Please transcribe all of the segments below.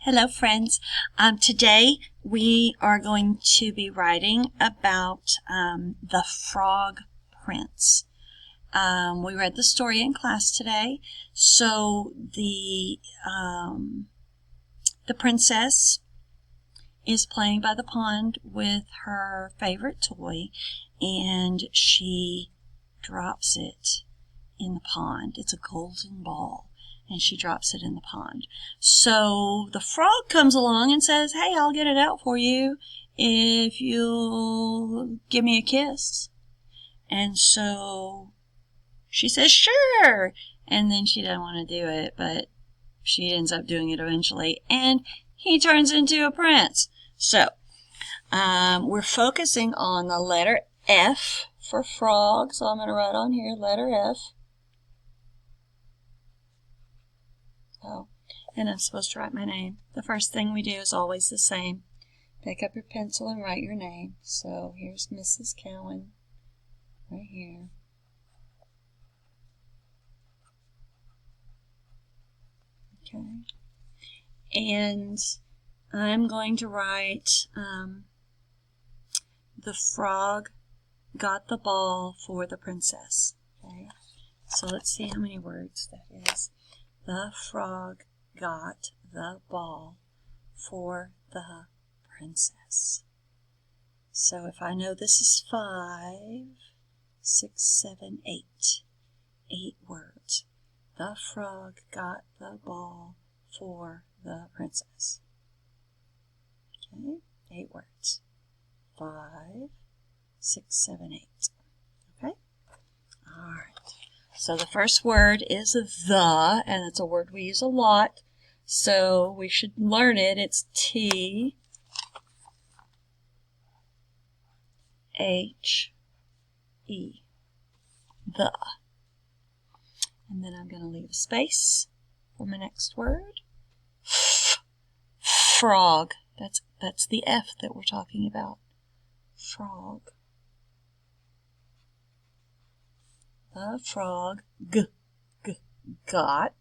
Hello friends. Today we are going to be writing about the Frog Prince. We read the story in class today. So the princess is playing by the pond with her favorite toy, and she drops it in the pond. It's a golden ball. And she drops it in the pond. So the frog comes along and says, "Hey, I'll get it out for you if you'll give me a kiss." And so she says, "Sure." And then she doesn't want to do it, but she ends up doing it eventually. And he turns into a prince. So we're focusing on the letter F for frog. So I'm going to write on here letter F. Oh, and I'm supposed to write my name. The first thing we do is always the same. Pick up your pencil and write your name. So here's Mrs. Cowan right here. Okay. And I'm going to write the frog got the ball for the princess. Okay. So let's see how many words that is. The frog got the ball for the princess. So if I know this is 5, 6, 7, 8. 8 words. The frog got the ball for the princess. Okay, 8 words. 5, 6, 7, 8. Okay? All right. So the first word is the, and it's a word we use a lot, so we should learn it. It's T-H-E. The. And then I'm going to leave a space for my next word. Frog. That's the F that we're talking about. Frog. The frog got,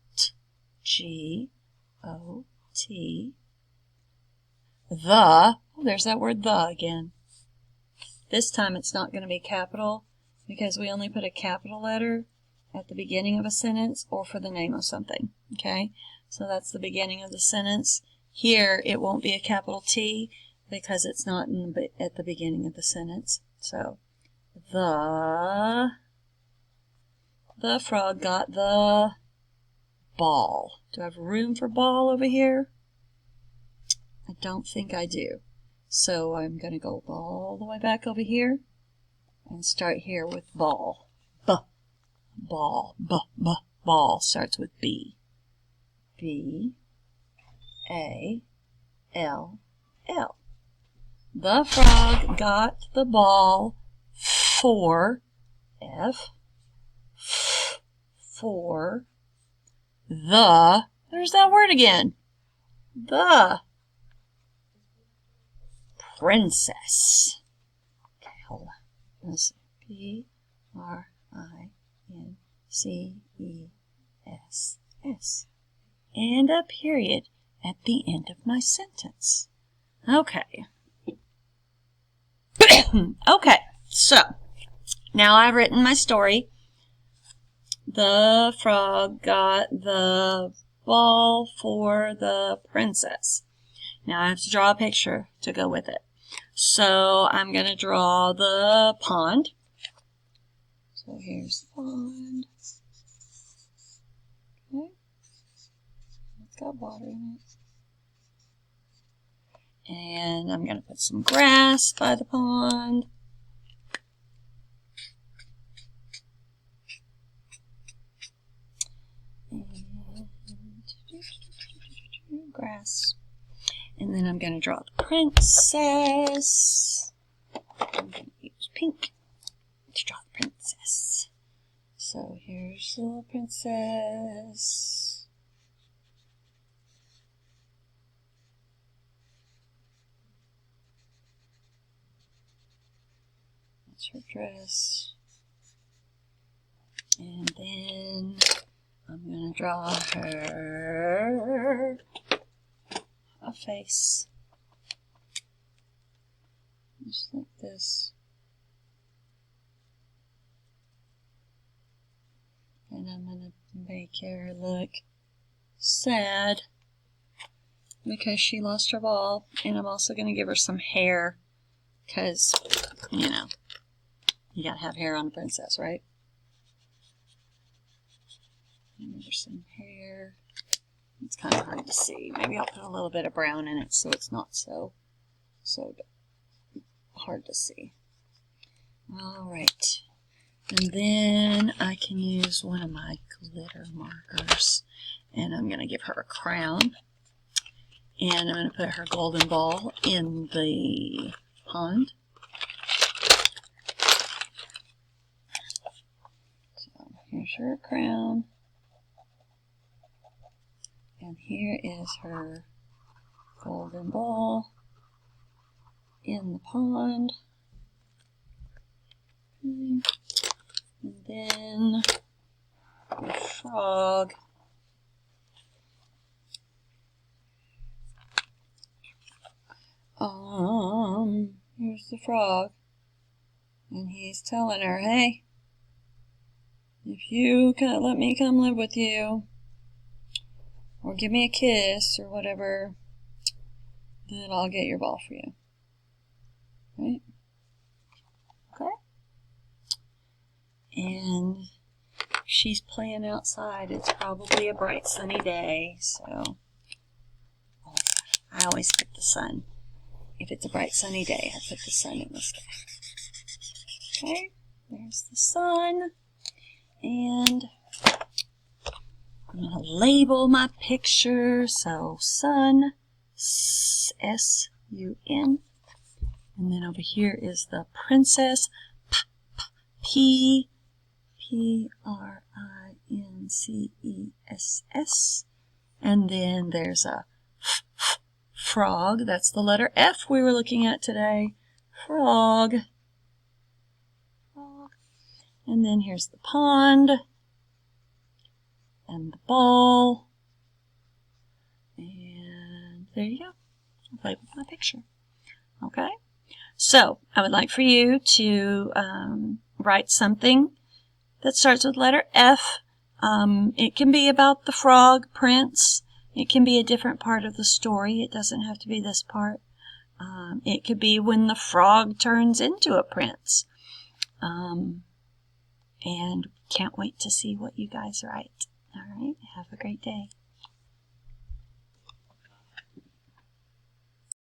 G-O-T, there's that word the again. This time it's not going to be capital because we only put a capital letter at the beginning of a sentence or for the name of something. Okay, so that's the beginning of the sentence. Here it won't be a capital T because it's not at the beginning of the sentence. So the frog got the ball. Do I have room for ball over here? I don't think I do. So I'm going to go all the way back over here and start here with ball. Ball. Ball starts with B. B-A-L-L. The frog got the ball for F. For there's that word again, the princess. Okay, hold on. Let's see. P-R-I-N-C-E-S-S. And a period at the end of my sentence. Okay. Okay, so now I've written my story. The frog got the ball for the princess. Now I have to draw a picture to go with it. So I'm going to draw the pond. So here's the pond. Okay. It's got water in it. And I'm going to put some grass by the pond. Grass. And then I'm going to draw the princess. I'm going to use pink to draw the princess. So here's the little princess. That's her dress. And then I'm going to draw her a face. Just like this. And I'm going to make her look sad because she lost her ball. And I'm also going to give her some hair because, you know, you got to have hair on a princess, right? Give her some hair. It's kind of hard to see. Maybe I'll put a little bit of brown in it so it's not so hard to see. All right. And then I can use one of my glitter markers. And I'm going to give her a crown. And I'm going to put her golden ball in the pond. So here's her crown. And here is her golden ball in the pond. Okay. And then the frog. Here's the frog. And he's telling her, hey, if you can let me come live with you, or give me a kiss, or whatever, then I'll get your ball for you. Right? Okay? And she's playing outside. It's probably a bright sunny day, so I always pick the sun. If it's a bright sunny day, I put the sun in the sky. Okay, there's the sun. And I'm going to label my picture. So sun, S-U-N. And then over here is the princess, P-R-I-N-C-E-S-S. And then there's a frog. That's the letter F we were looking at today. Frog. Frog. And then here's the pond. And the ball. And there you go. I'll play with my picture. Okay? So, I would like for you to write something that starts with letter F. It can be about the frog prince. It can be a different part of the story. It doesn't have to be this part. It could be when the frog turns into a prince. And can't wait to see what you guys write. All right, have a great day.